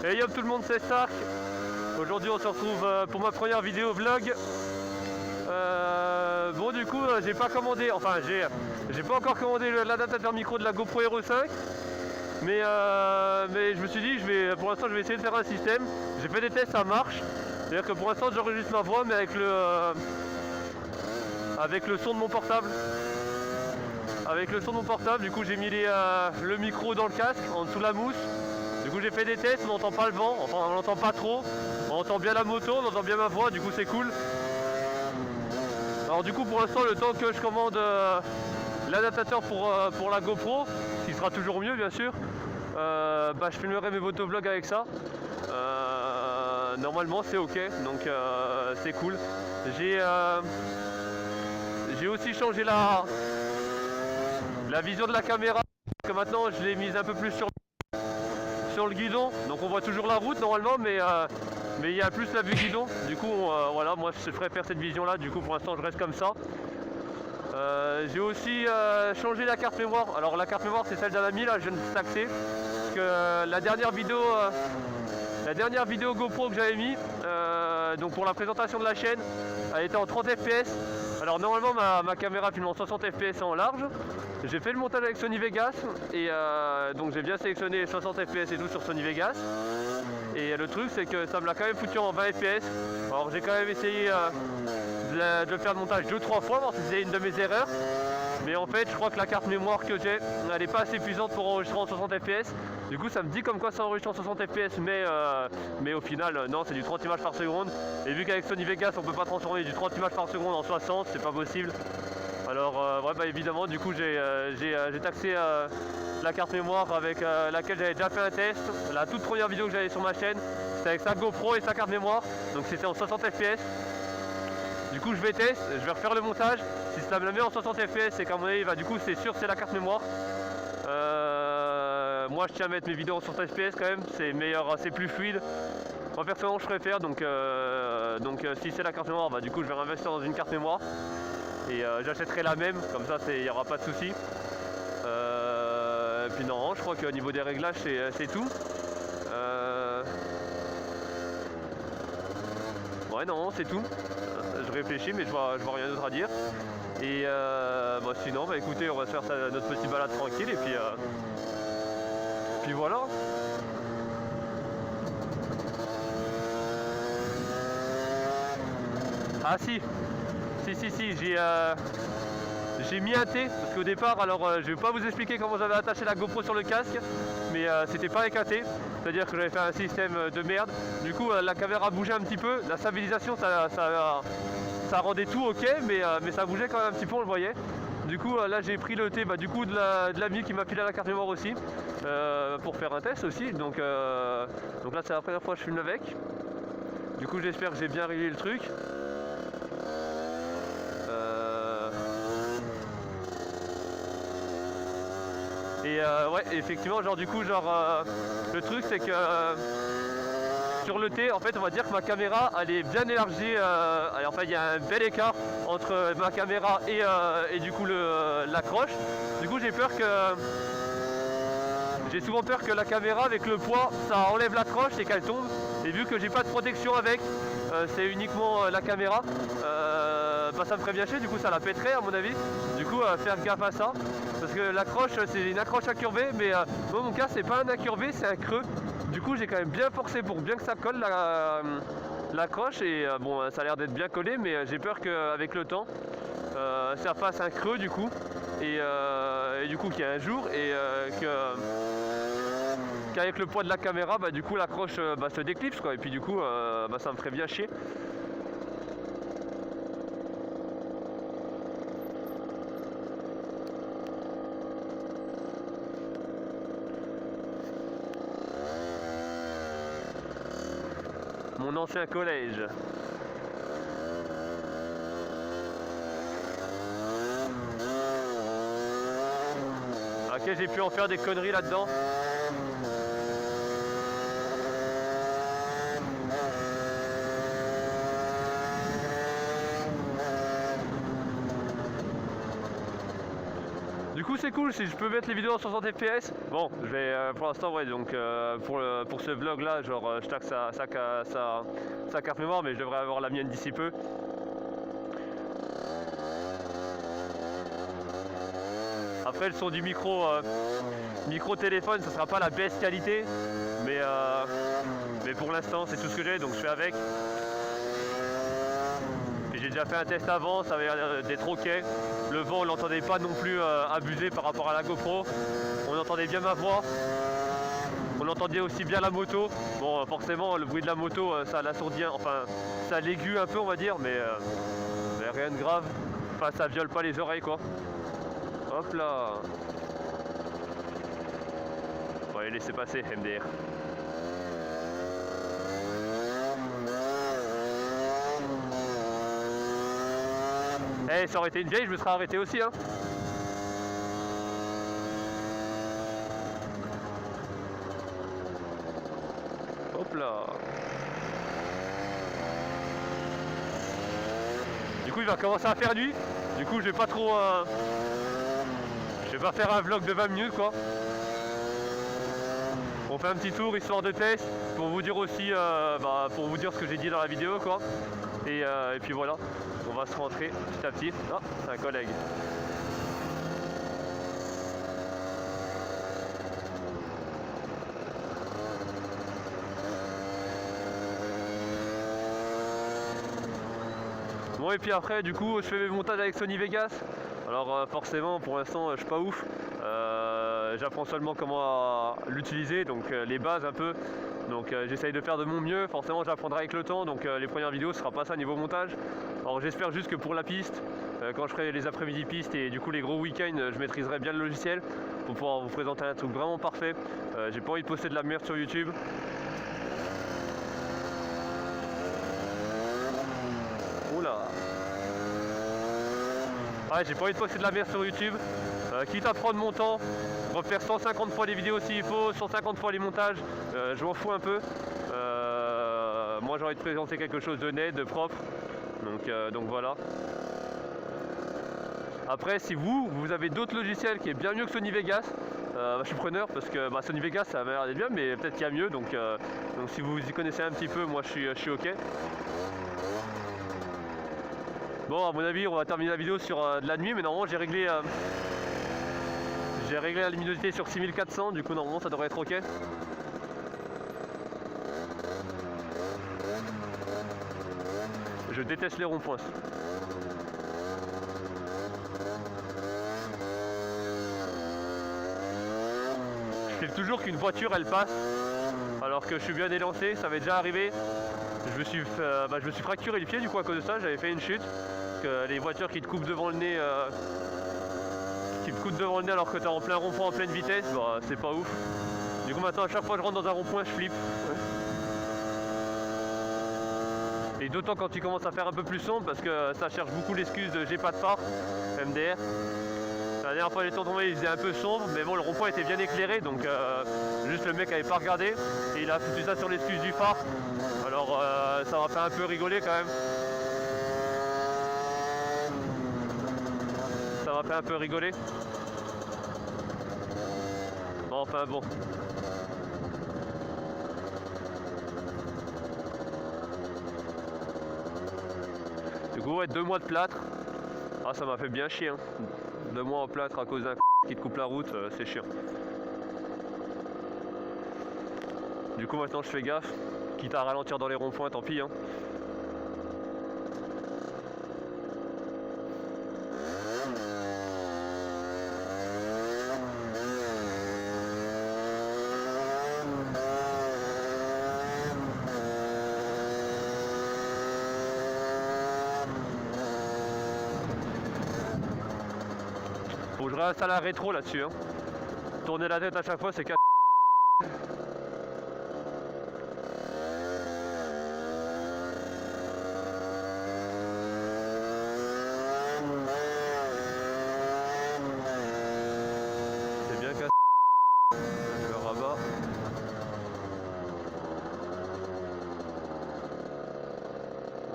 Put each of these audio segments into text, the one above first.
Hey yo tout le monde, c'est Stark. Aujourd'hui on se retrouve pour ma première vidéo vlog. Bon du coup j'ai pas commandé, enfin j'ai pas encore commandé l'adaptateur micro de la GoPro Hero 5. Mais je me suis dit pour l'instant je vais essayer de faire un système. J'ai fait des tests, ça marche. C'est-à-dire que pour l'instant j'enregistre ma voix mais avec le son de mon portable. Avec le son de mon portable, du coup j'ai mis le micro dans le casque, en dessous de la mousse. Du coup j'ai fait des tests, on n'entend pas le vent, enfin on n'entend pas trop. On entend bien la moto, on entend bien ma voix, du coup c'est cool. Alors du coup pour l'instant le temps que je commande l'adaptateur pour la GoPro, ce qui sera toujours mieux bien sûr, je filmerai mes motovlogs avec ça. Normalement c'est ok, donc c'est cool. J'ai aussi changé la vision de la caméra, que maintenant je l'ai mise un peu plus sur le guidon, donc on voit toujours la route normalement, mais il y a plus la vue guidon. Du coup voilà, moi je préfère cette vision là, du coup pour l'instant je reste comme ça. J'ai aussi changé la carte mémoire. Alors la carte mémoire c'est celle d'un ami, là je viens de taxer, parce que la dernière vidéo GoPro que j'avais mis, donc pour la présentation de la chaîne, elle était en 30 fps. Alors normalement ma caméra filme en 60 fps en large. J'ai fait le montage avec Sony Vegas et donc j'ai bien sélectionné 60 fps et tout sur Sony Vegas. Et le truc c'est que ça me l'a quand même foutu en 20 fps. Alors j'ai quand même essayé de faire le montage 2-3 fois, voir si c'était une de mes erreurs. Mais en fait je crois que la carte mémoire que j'ai, elle n'est pas assez puissante pour enregistrer en 60 fps. Du coup ça me dit comme quoi ça enregistre en 60 fps, mais au final non, c'est du 30 images par seconde. Et vu qu'avec Sony Vegas on peut pas transformer du 30 images par seconde en 60, c'est pas possible. Alors évidemment du coup j'ai taxé la carte mémoire avec laquelle j'avais déjà fait un test. La toute première vidéo que j'avais sur ma chaîne, c'était avec sa GoPro et sa carte mémoire, donc c'était en 60 fps. Du coup je vais tester, je vais refaire le montage. Si ça me la met en 60 fps, c'est qu'à mon avis du coup c'est sûr c'est la carte mémoire. Moi je tiens à mettre mes vidéos en 60 fps quand même, c'est meilleur, c'est plus fluide. Moi personnellement je préfère, donc si c'est la carte mémoire, du coup je vais investir dans une carte mémoire. Et j'achèterai la même, comme ça il n'y aura pas de souci. Et puis non, je crois qu'au niveau des réglages c'est tout. Ouais non, c'est tout. Je réfléchis mais je vois rien d'autre à dire. Et sinon écoutez, on va se faire notre petite balade tranquille et puis voilà. Ah si, j'ai mis un T, parce qu'au départ, alors je vais pas vous expliquer comment j'avais attaché la GoPro sur le casque, mais c'était pas avec un T, c'est-à-dire que j'avais fait un système de merde. Du coup la caméra bougeait un petit peu, la stabilisation ça rendait tout ok, mais ça bougeait quand même un petit peu, on le voyait. Du coup là j'ai pris le T du coup de l'ami qui m'a filé la carte mémoire aussi, pour faire un test aussi, donc là c'est la première fois que je filme avec. Du coup j'espère que j'ai bien réglé le truc. Et ouais, effectivement, le truc c'est que sur le T, en fait, on va dire que ma caméra elle est bien élargie. Il y a un bel écart entre ma caméra et du coup l'accroche. Du coup, j'ai souvent peur que la caméra avec le poids, ça enlève l'accroche et qu'elle tombe. Et vu que j'ai pas de protection avec, c'est uniquement la caméra, ça me ferait bien chier, du coup ça la pèterait à mon avis. Du coup faire gaffe à ça, parce que l'accroche c'est une accroche incurvée, mais dans mon cas c'est pas un incurvé, c'est un creux. Du coup j'ai quand même bien forcé pour bien que ça colle l'accroche, et ça a l'air d'être bien collé, mais j'ai peur qu'avec le temps ça fasse un creux du coup, et du coup qu'il y ait un jour, et qu'avec le poids de la caméra, du coup l'accroche se déclipse quoi, et puis du coup ça me ferait bien chier. Mon ancien collège. Ok, j'ai pu en faire des conneries là-dedans. Du coup c'est cool si je peux mettre les vidéos en 60 fps. Bon, je vais pour l'instant ouais, donc pour ce vlog là, genre je taxe sa carte mémoire, mais je devrais avoir la mienne d'ici peu. Après le son du micro téléphone, ça sera pas la best qualité, mais pour l'instant c'est tout ce que j'ai, donc je fais avec. J'ai déjà fait un test avant, ça avait l'air d'être ok. Le vent, on l'entendait pas non plus abusé par rapport à la GoPro. On entendait bien ma voix. On entendait aussi bien la moto. Bon, forcément, le bruit de la moto, ça l'assourdit, enfin, ça l'aigue un peu, on va dire, mais rien de grave. Enfin, ça viole pas les oreilles, quoi. Hop là. Bon, allez, laissez passer, MDR. Eh, ça aurait été une vieille, je me serais arrêté aussi, hein. Hop là. Du coup, il va commencer à faire nuit. Du coup, je vais pas trop... je vais pas faire un vlog de 20 minutes, quoi. On fait un petit tour, histoire de test, pour vous dire aussi, pour vous dire ce que j'ai dit dans la vidéo, quoi. Et puis voilà. On va se rentrer petit à petit. Ah, c'est un collègue. Bon, et puis après, du coup, je fais mes montages avec Sony Vegas. Alors forcément, pour l'instant, je suis pas ouf. J'apprends seulement comment l'utiliser, donc les bases un peu. Donc j'essaye de faire de mon mieux. Forcément, j'apprendrai avec le temps. Donc les premières vidéos, ce sera pas ça niveau montage. Alors j'espère juste que pour la piste, quand je ferai les après-midi pistes et du coup les gros week-ends, je maîtriserai bien le logiciel pour pouvoir vous présenter un truc vraiment parfait. J'ai pas envie de poster de la merde sur YouTube. Oula. Ouais, j'ai pas envie de poster de la merde sur YouTube. Quitte à prendre mon temps, refaire 150 fois les vidéos s'il faut, 150 fois les montages, je m'en fous un peu. Moi j'ai envie de présenter quelque chose de net, de propre. Donc voilà. Après, si vous avez d'autres logiciels qui est bien mieux que Sony Vegas, je suis preneur parce que Sony Vegas ça a l'air d'être bien, mais peut-être qu'il y a mieux. Donc si vous y connaissez un petit peu, moi je suis ok. Bon, à mon avis, on va terminer la vidéo sur de la nuit, mais normalement j'ai réglé la luminosité sur 6400, du coup normalement ça devrait être ok. Je déteste les ronds-points. Je fais toujours qu'une voiture elle passe alors que je suis bien élancé, ça m'est déjà arrivé. Je me suis fracturé le pied du coup à cause de ça, j'avais fait une chute. Que les voitures qui te coupent devant le nez, alors que tu es en plein rond-point en pleine vitesse, c'est pas ouf. Du coup maintenant à chaque fois que je rentre dans un rond-point je flippe. Et d'autant quand tu commences à faire un peu plus sombre parce que ça cherche beaucoup l'excuse de j'ai pas de phare, MDR. La dernière fois j'étais tombé il faisait un peu sombre, mais bon le rond-point était bien éclairé donc juste le mec avait pas regardé et il a foutu ça sur l'excuse du phare. Alors ça m'a fait un peu rigoler quand même. Ça m'a fait un peu rigoler. Enfin bon. Du coup ouais, 2 mois de plâtre. Ah ça m'a fait bien chier hein. 2 mois en plâtre à cause d'un qui te coupe la route, c'est chiant. Du coup maintenant je fais gaffe. Quitte à ralentir dans les ronds-points, tant pis hein. Faut que je réinstalle un rétro là-dessus hein. Tourner la tête à chaque fois c'est casse. C'est bien casse. Le rabat.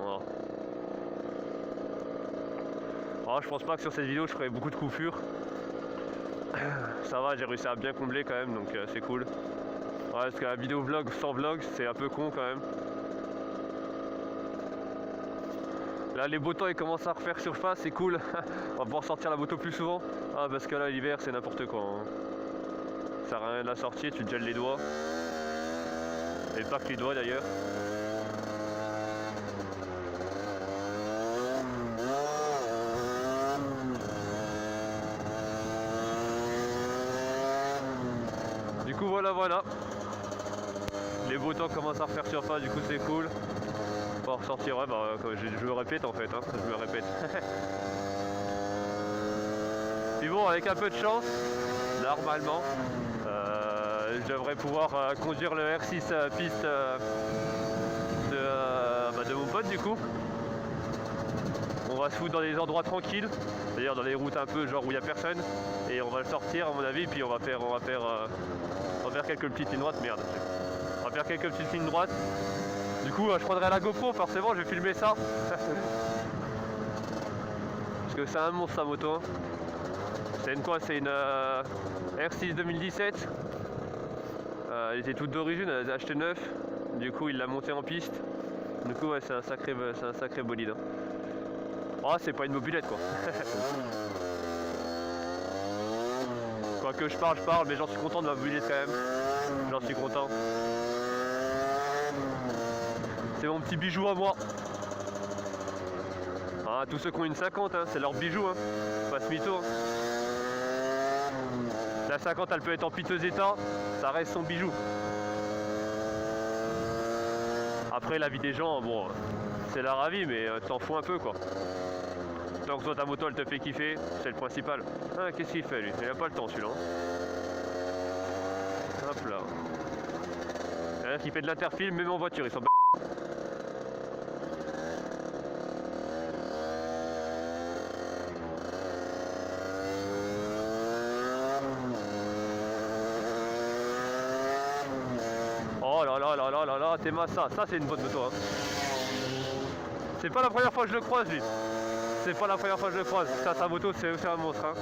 Voilà. Alors, je pense pas que sur cette vidéo je ferai beaucoup de coups sûrs. Ça va, j'ai réussi à bien combler quand même, donc c'est cool. Ouais, parce que la vidéo vlog sans vlog, c'est un peu con quand même. Là, les beaux temps ils commencent à refaire surface, c'est cool. On va pouvoir sortir la moto plus souvent. Ah, parce que là, l'hiver, c'est n'importe quoi. Hein. Ça sert à rien de la sortir, tu te gèles les doigts. Et pas que les doigts d'ailleurs. Du coup, voilà. Les beaux temps commencent à refaire surface, du coup, c'est cool. On va ressortir, ouais, bah, je me répète en fait, hein, je me répète. Puis bon, avec un peu de chance, normalement, je devrais pouvoir conduire le R6 piste de mon pote du coup. On va se foutre dans des endroits tranquilles, d'ailleurs dans les routes un peu genre où il n'y a personne, et on va le sortir à mon avis, puis on va faire quelques petites lignes droites, merde. On va faire quelques petites lignes droites. Du coup, je prendrai la GoPro, forcément, je vais filmer ça. Parce que c'est un monstre sa moto. C'est une quoi? C'est une R6 2017. Elle était toute d'origine, elle a acheté neuf. Du coup, il l'a montée en piste. Du coup, ouais, c'est un sacré bolide. Hein. Oh, c'est pas une mobilette quoi. Quoique je parle, mais j'en suis content de ma mobilette quand même. J'en suis content. C'est mon petit bijou à moi. Ah, tous ceux qui ont une 50, hein, c'est leur bijou. Hein. Pas ce mytho. Hein. La 50, elle peut être en piteux état, ça reste son bijou. Après, la vie des gens, bon, c'est la ravie, mais t'en fous un peu quoi. Tant que toi ta moto elle te fait kiffer, c'est le principal. Ah, qu'est-ce qu'il fait lui? Il a pas le temps celui-là. Hop là. Il fait de l'interfilm même en voiture, ils sont. Oh là là, t'es massa, ça c'est une bonne moto. Hein. C'est pas la première fois que je le croise lui. C'est pas la première fois que je le croise. Ça, sa moto c'est aussi un monstre. Hein.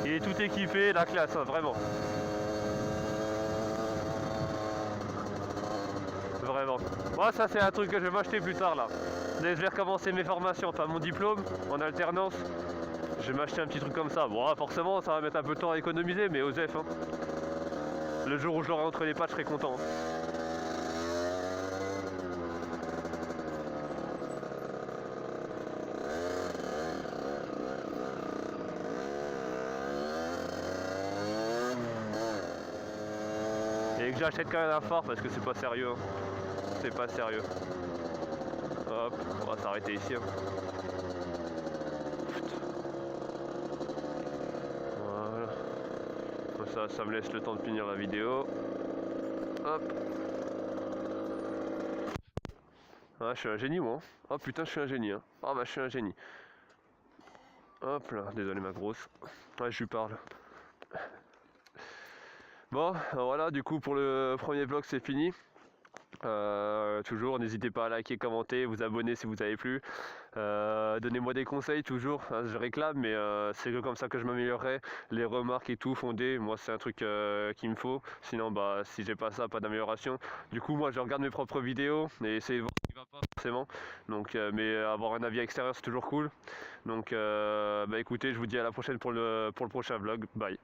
Il est tout équipé, la classe, hein, vraiment. Vraiment. Moi ça c'est un truc que je vais m'acheter plus tard là. Dès que je vais recommencer mes formations, enfin mon diplôme en alternance, je vais m'acheter un petit truc comme ça. Bon forcément ça va mettre un peu de temps à économiser, mais osef. Hein. Le jour où je l'aurai entre les pattes, je serai content. Hein. Et que j'achète quand même un phare parce que c'est pas sérieux. Hein. C'est pas sérieux. Hop, on va s'arrêter ici. Hein. Voilà. Comme ça me laisse le temps de finir la vidéo. Hop. Ah, je suis un génie moi. Oh putain, je suis un génie. Hein. Ah bah je suis un génie. Hop là, désolé ma grosse. Ouais, je lui parle. Bon, voilà, du coup pour le premier vlog c'est fini. Toujours, n'hésitez pas à liker, commenter, vous abonner si vous avez plu. Donnez-moi des conseils toujours, hein, je réclame, mais c'est comme ça que je m'améliorerai. Les remarques et tout fondées, moi c'est un truc qu'il me faut. Sinon, bah si j'ai pas ça, pas d'amélioration. Du coup, moi je regarde mes propres vidéos et essayer de voir ce qui va pas forcément. Donc, mais avoir un avis extérieur c'est toujours cool. Donc, bah écoutez, je vous dis à la prochaine pour le prochain vlog. Bye.